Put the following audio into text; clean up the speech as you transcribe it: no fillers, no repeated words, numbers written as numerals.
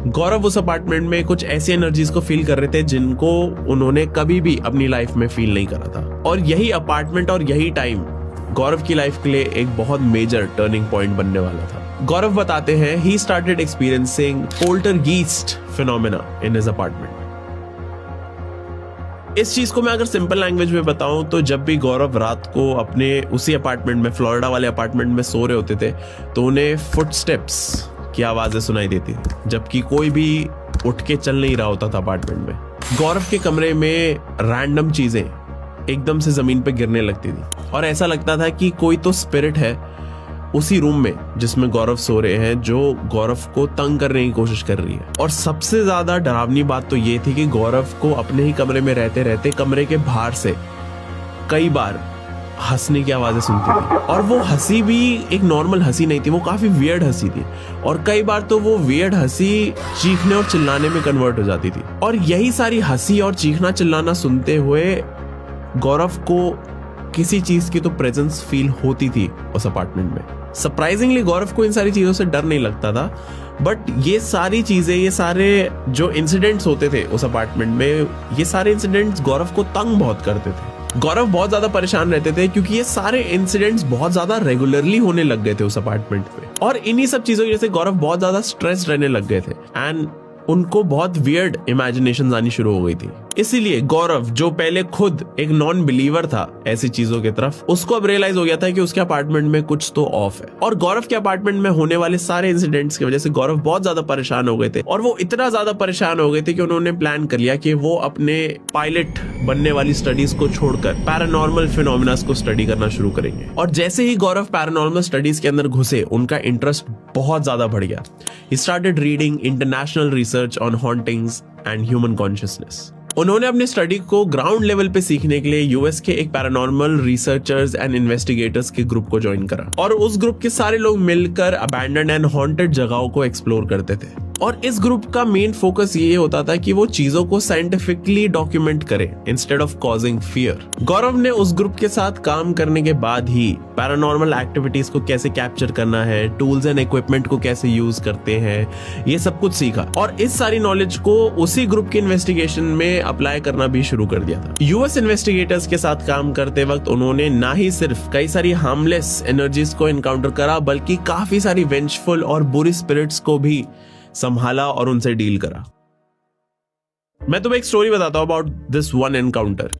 गौरव उस अपार्टमेंट में कुछ ऐसी एनर्जीज को फील कर रहे थे जिनको उन्होंने कभी भी अपनी लाइफ में फील नहीं करा था। और यही अपार्टमेंट और यही टाइम गौरव की लाइफ के लिए एक बहुत मेजर टर्निंग पॉइंट बनने वाला था। गौरव बताते हैं he started experiencing poltergeist phenomena in his apartment. इस चीज को मैं अगर सिंपल लैंग्वेज में बताऊं तो जब भी गौरव रात को अपने उसी अपार्टमेंट में, फ्लोरिडा वाले अपार्टमेंट में सो रहे होते थे तो उन्हें फुटस्टेप्स की आवाजें सुनाई देती थी, जबकि कोई भी उठ के चल नहीं रहा होता था अपार्टमेंट में। गौरव के कमरे में रैंडम चीजें एकदम से जमीन पे गिरने लगती थी और ऐसा लगता था कि कोई तो स्पिरिट है उसी रूम में जिसमें गौरव सो रहे हैं, जो गौरव को तंग करने की कोशिश कर रही है। और सबसे ज्यादा डरावनी बात तो ये थी कि गौरव को अपने ही कमरे में रहते रहते कमरे के बाहर से कई बार हंसने की आवाजें सुनती थी। और वो हंसी भी एक नॉर्मल हंसी नहीं थी, वो काफी वियर्ड हंसी थी। और कई बार तो वो वियर्ड हंसी चीखने और चिल्लाने में कन्वर्ट हो जाती थी। और यही सारी हंसी और चीखना चिल्लाना सुनते हुए गौरव को किसी चीज की तो प्रेजेंस फील होती थी उस अपार्टमेंट में। सरप्राइजिंगली गौरव को इन सारी चीजों से डर नहीं लगता था, बट ये सारी चीजें, ये सारे जो इंसिडेंट्स होते थे उस अपार्टमेंट में, ये सारे इंसिडेंट्स गौरव को तंग बहुत करते थे। गौरव बहुत ज्यादा परेशान रहते थे क्योंकि ये सारे इंसिडेंट्स बहुत ज्यादा रेगुलरली होने लग गए थे उस अपार्टमेंट में। और इन्हीं सब चीजों की वजह से गौरव बहुत ज्यादा स्ट्रेस रहने लग गए थे एंड उनको बहुत वियर्ड इमेजिनेशंस आनी शुरू हो गई थी। इसीलिए गौरव, जो पहले खुद एक नॉन बिलीवर था ऐसी चीजों की तरफ, उसको अब रियलाइज हो गया था कि उसके अपार्टमेंट में कुछ तो ऑफ है। और गौरव के अपार्टमेंट में होने वाले सारे इंसिडेंट्स की वजह से गौरव बहुत ज्यादा परेशान हो गए थे। और वो इतना ज्यादा परेशान हो गए थे कि उन्होंने प्लान कर लिया कि वो अपने पायलट बनने वाली स्टडीज को छोड़कर पैरानॉर्मल फिनोमेनास को स्टडी करना शुरू करेंगे। और जैसे ही गौरव पैरानॉर्मल स्टडीज के अंदर घुसे, उनका इंटरेस्ट बहुत ज्यादा बढ़ गया। He started reading international research on hauntings and human consciousness. उन्होंने अपने स्टडी को ग्राउंड लेवल पे सीखने के लिए यूएस के एक पैरानॉर्मल रिसर्चर्स एंड इन्वेस्टिगेटर्स के ग्रुप को ज्वाइन करा। और उस ग्रुप के सारे लोग मिलकर अबैंडन्ड एंड हॉन्टेड जगहों को एक्सप्लोर करते थे। और इस ग्रुप का मेन फोकस ये होता था कि वो चीजों को साइंटिफिकली डॉक्यूमेंट करे इंस्टेड ऑफ कॉजिंग फियर। गौरव ने उस ग्रुप के साथ काम करने के बाद ही पैरानॉर्मल एक्टिविटीज को कैसे कैप्चर करना है, टूल्स एंड इक्विपमेंट को कैसे यूज करते हैं, ये सब कुछ सीखा। और इस सारी नॉलेज को उसी ग्रुप के इन्वेस्टिगेशन में अप्लाई करना भी शुरू कर दिया था। यूएस इन्वेस्टिगेटर्स के साथ काम करते वक्त उन्होंने ना ही सिर्फ कई सारी हार्मलेस एनर्जीज को एनकाउंटर करा, बल्कि काफी सारी वेंचफुल और बुरी स्पिरिट्स को भी संभाला और उनसे डील करा। मैं तुम्हें एक स्टोरी बताता हूं अबाउट दिस वन एनकाउंटर।